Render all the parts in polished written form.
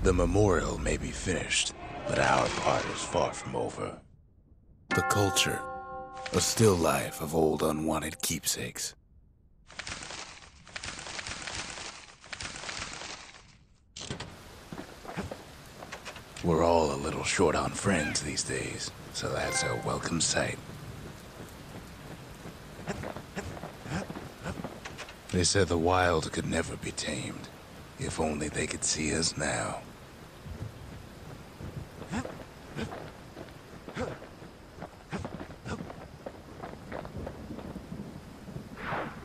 The memorial may be finished, but our part is far from over. The culture, a still life of old unwanted keepsakes. We're all a little short on friends these days, so that's a welcome sight. They said the wild could never be tamed. If only they could see us now.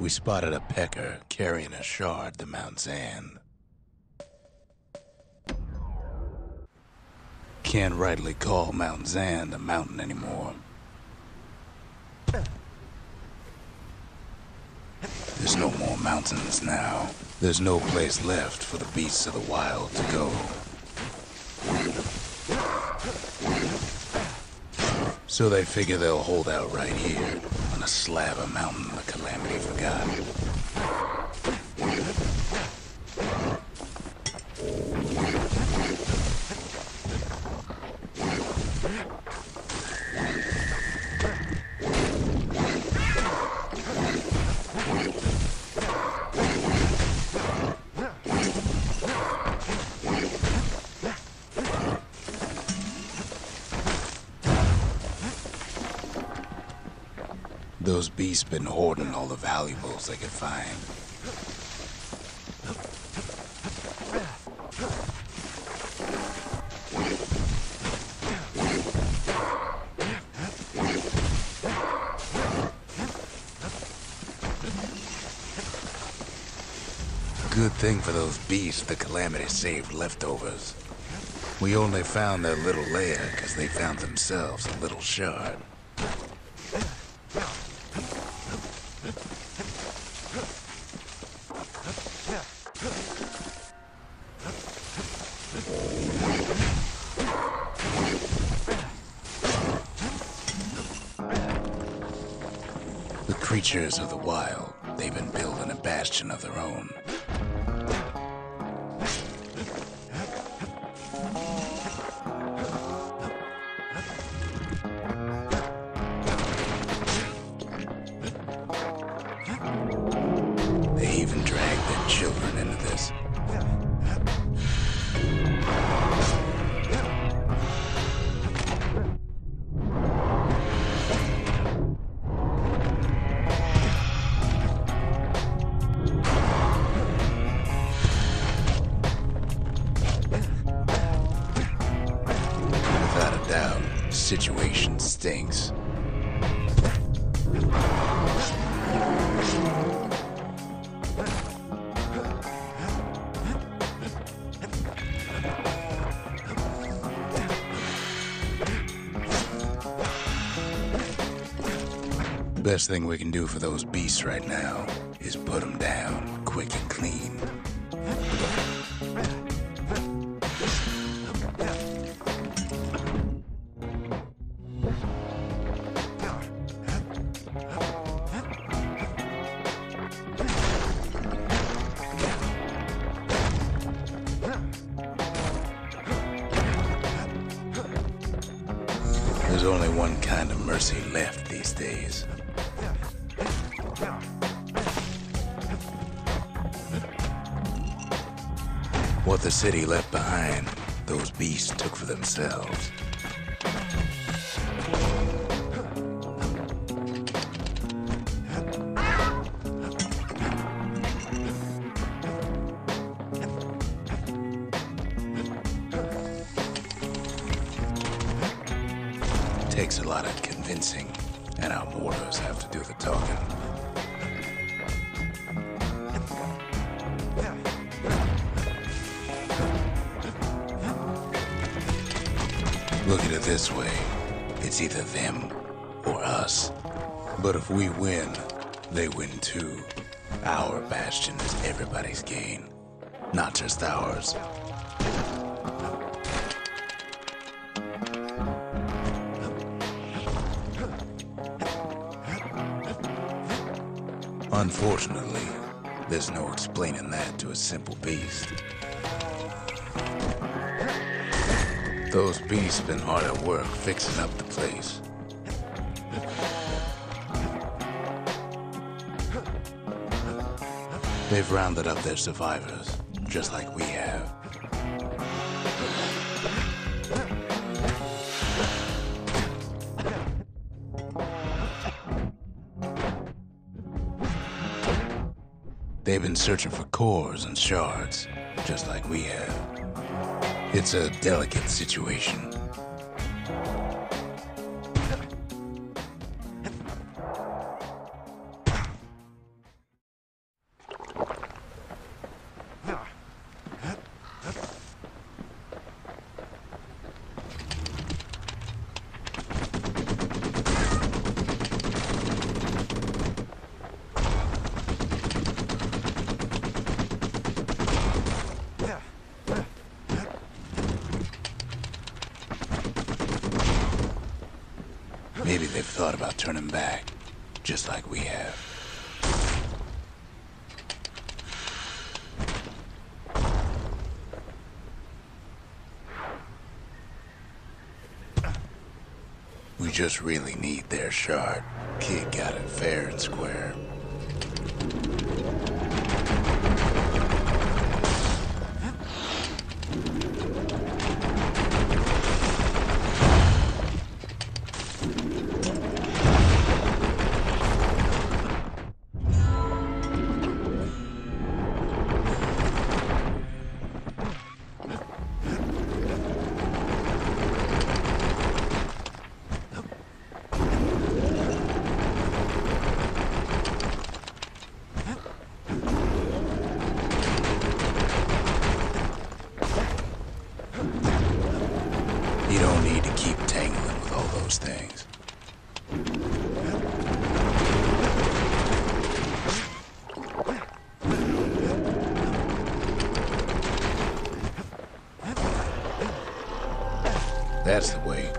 We spotted a pecker carrying a shard to Mount Zan. Can't rightly call Mount Zan a mountain anymore. There's no more mountains now. There's no place left for the beasts of the wild to go. So they figure they'll hold out right here, on a slab of mountain the Calamity forgot. Those beasts been hoarding all the valuables they could find. Good thing for those beasts the Calamity saved leftovers. We only found their little lair because they found themselves a little shard. The creatures of the wild, they've been building a bastion of their own. They even dragged their children into this. Without a doubt, the situation stinks. The best thing we can do for those beasts right now is put them down quick and clean. There's only one kind of mercy left these days. What the city left behind, those beasts took for themselves. Takes a lot of convincing, and our mortars have to do the talking. Look at it this way, it's either them or us. But if we win, they win too. Our bastion is everybody's gain, not just ours. Unfortunately, there's no explaining that to a simple beast. Those beasts been hard at work fixing up the place. They've rounded up their survivors, just like we have. They've been searching for cores and shards, just like we have. It's a delicate situation. Maybe they've thought about turning back, just like we have. We just really need their shard. Kid got it fair and square. You don't need to keep tangling with all those things. That's the way.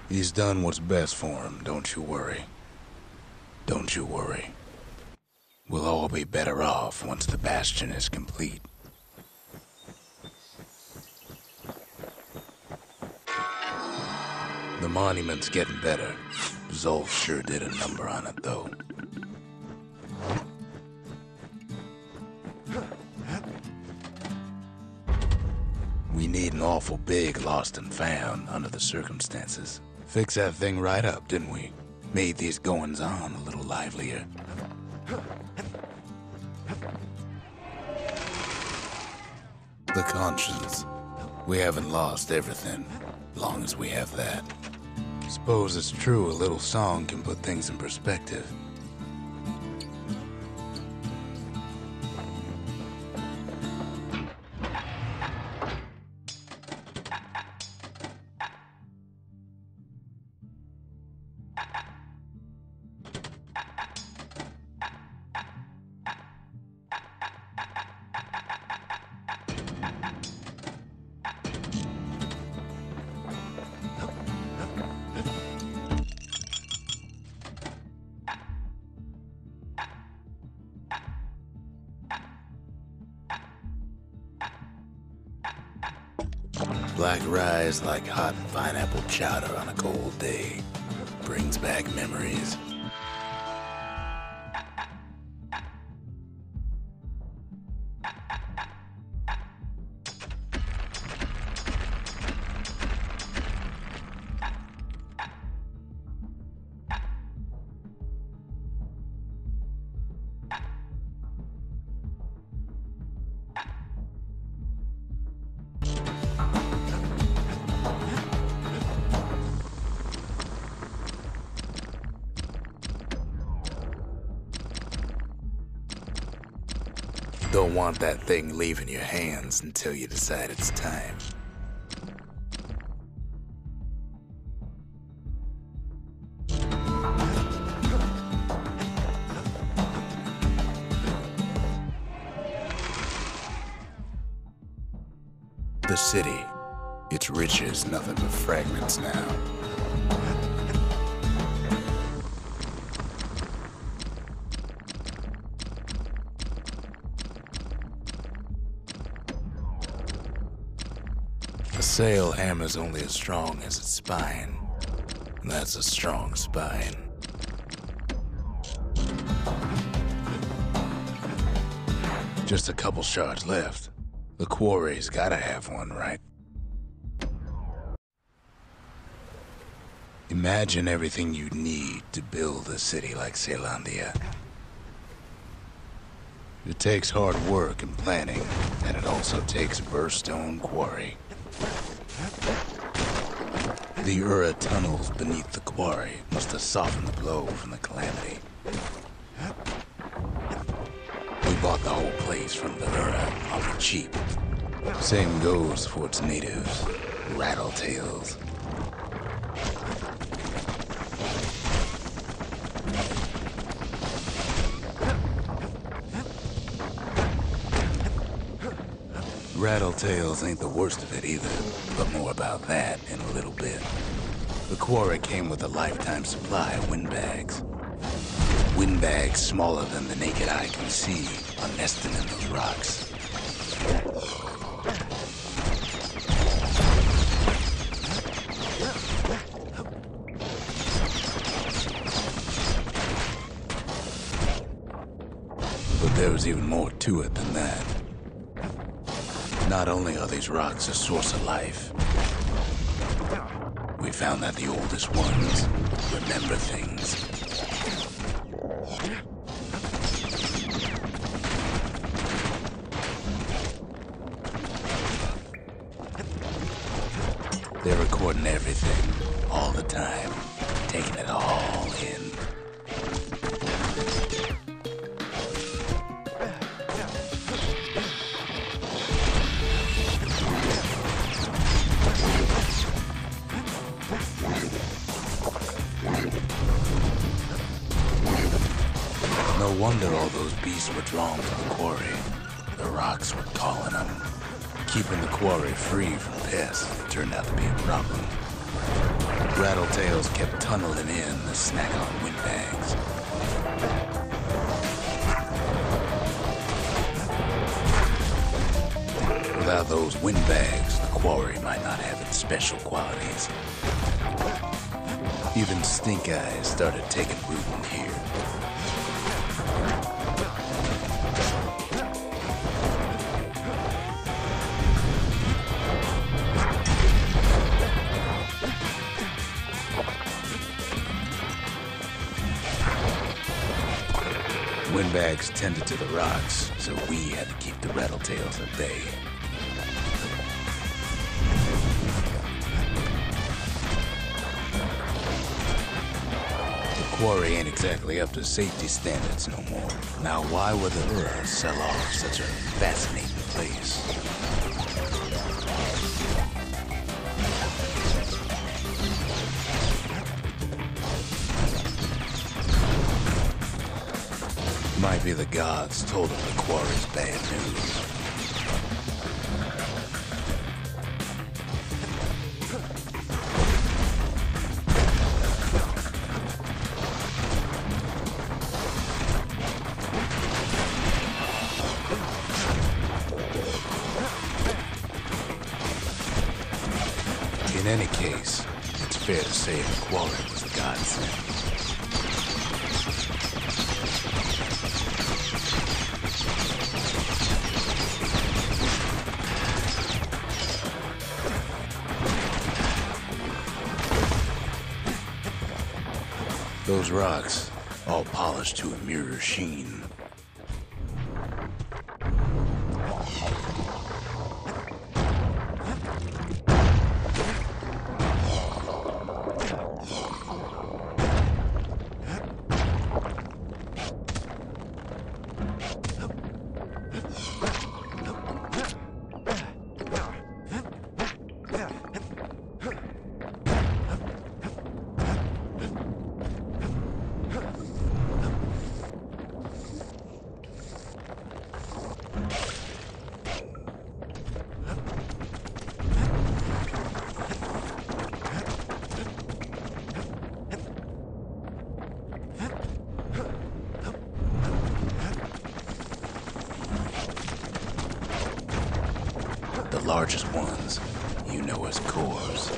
He's done what's best for him, don't you worry. Don't you worry. We'll all be better off once the Bastion is complete. The monument's getting better. Zolf sure did a number on it, though. We need an awful big lost and found under the circumstances. Fixed that thing right up, didn't we? Made these goings-on a little livelier. The conscience. We haven't lost everything, long as we have that. Suppose it's true a little song can put things in perspective. Black rise like hot pineapple chowder on a cold day. Brings back memories. Don't want that thing leaving your hands until you decide it's time. The city, its riches nothing but fragments now. A sail hammer's only as strong as its spine. And that's a strong spine. Just a couple shards left. The quarry's gotta have one, right? Imagine everything you'd need to build a city like Zealandia. It takes hard work and planning, and it also takes a burstone quarry. The Ura tunnels beneath the quarry must have softened the blow from the calamity. We bought the whole place from the Ura on the cheap. Same goes for its natives, rattletails. Rattletails ain't the worst of it either, but more about that in a little bit. The quarry came with a lifetime supply of windbags. Windbags smaller than the naked eye can see are nesting in those rocks. But there was even more to it than that. Not only are these rocks a source of life, we found that the oldest ones remember things. They're recording everything, all the time, taking it all in. No wonder all those beasts were drawn to the quarry. The rocks were calling them. Keeping the quarry free from pests turned out to be a problem. Rattletails kept tunneling in to snack on windbags. Without those windbags, the quarry might not have its special qualities. Even stink eyes started taking root in here. Windbags tended to the rocks, so we had to keep the rattletails at bay. The quarry ain't exactly up to safety standards no more. Now why would the Ura sell off such a fascinating place? Might be the gods told him the quarry's bad news. In any case, it's fair to say the quarry was the godsend. Those rocks, all polished to a mirror sheen. The largest ones you know as cores.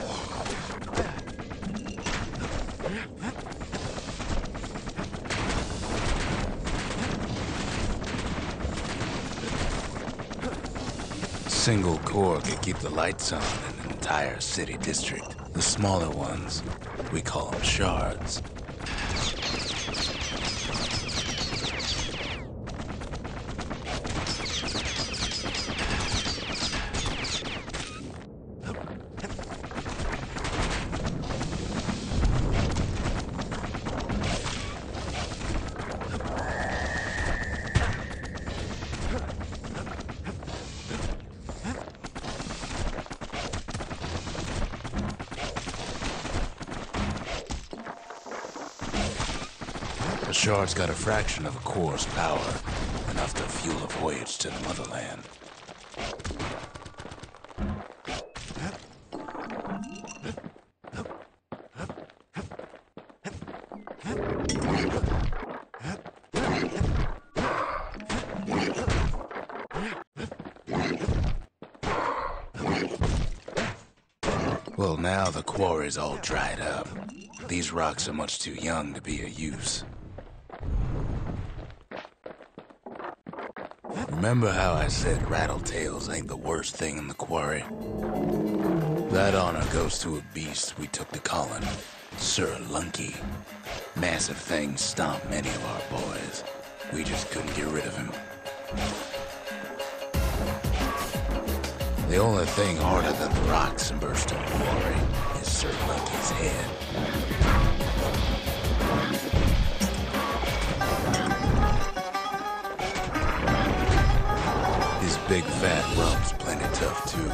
Single core could keep the lights on in an entire city district. The smaller ones, we call them shards. The shard's got a fraction of a core's power, enough to fuel a voyage to the motherland. Well, now the quarry's all dried up. These rocks are much too young to be of use. Remember how I said rattletails ain't the worst thing in the quarry? That honor goes to a beast we took to Colin, Sir Lunky. Massive thing stomped many of our boys. We just couldn't get rid of him. The only thing harder than the rocks in Bastion quarry is Sir Lunky's head. His big fat rump's plenty tough too,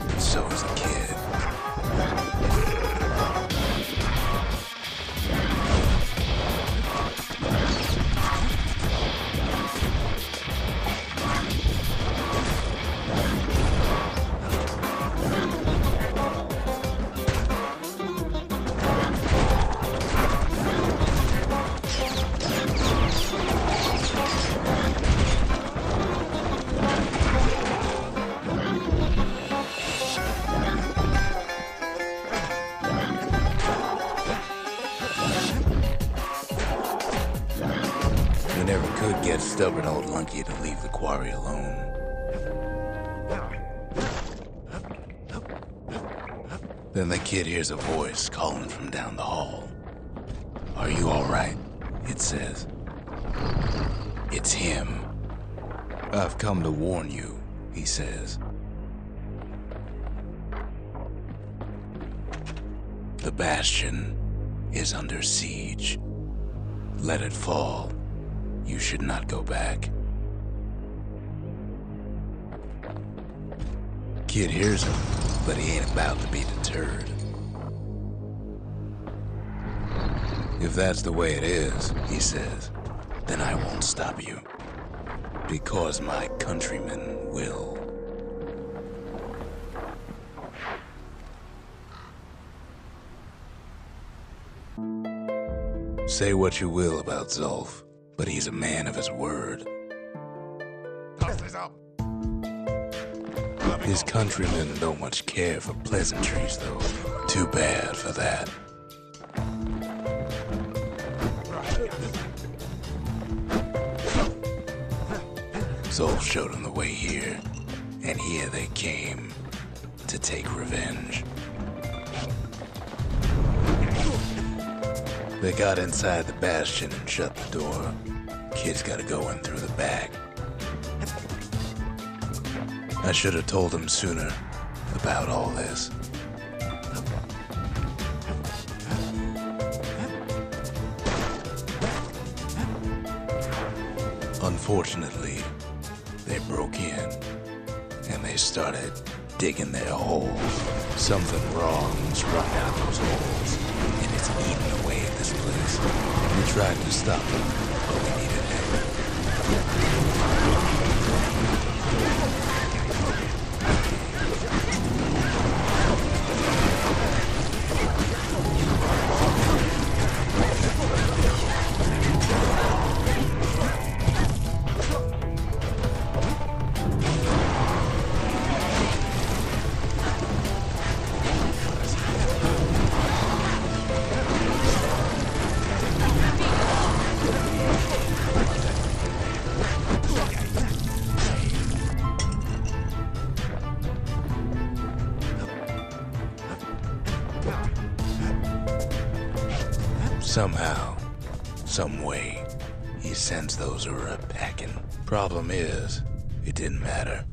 but so is the kid. Get stubborn old Lunky to leave the quarry alone. Then the kid hears a voice calling from down the hall. "Are you all right?" it says. "It's him. I've come to warn you," he says. "The Bastion is under siege. Let it fall. You should not go back." Kid hears him, but he ain't about to be deterred. "If that's the way it is," he says, "then I won't stop you. Because my countrymen will." Say what you will about Zulf, but he's a man of his word. His countrymen don't much care for pleasantries, though. Too bad for that. Zulf showed him the way here, and here they came to take revenge. They got inside the Bastion and shut the door. Kid's gotta go in through the back. I should have told him sooner about all this. Unfortunately, they broke in and they started digging their hole. Something wrong's run down those holes, and it's eating away at this place. We tried to stop them, but we needed help. Somehow, some way, he sends those Ura packing. Problem is, it didn't matter.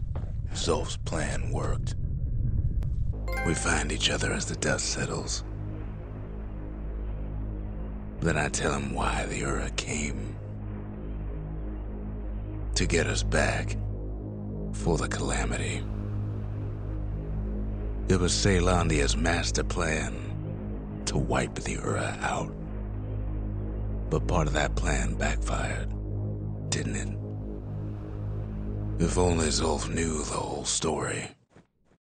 Zolf's plan worked. We find each other as the dust settles. Then I tell him why the Ura came. To get us back. For the calamity. It was Caelondia's master plan to wipe the Ura out. But part of that plan backfired, didn't it? If only Zolf knew the whole story.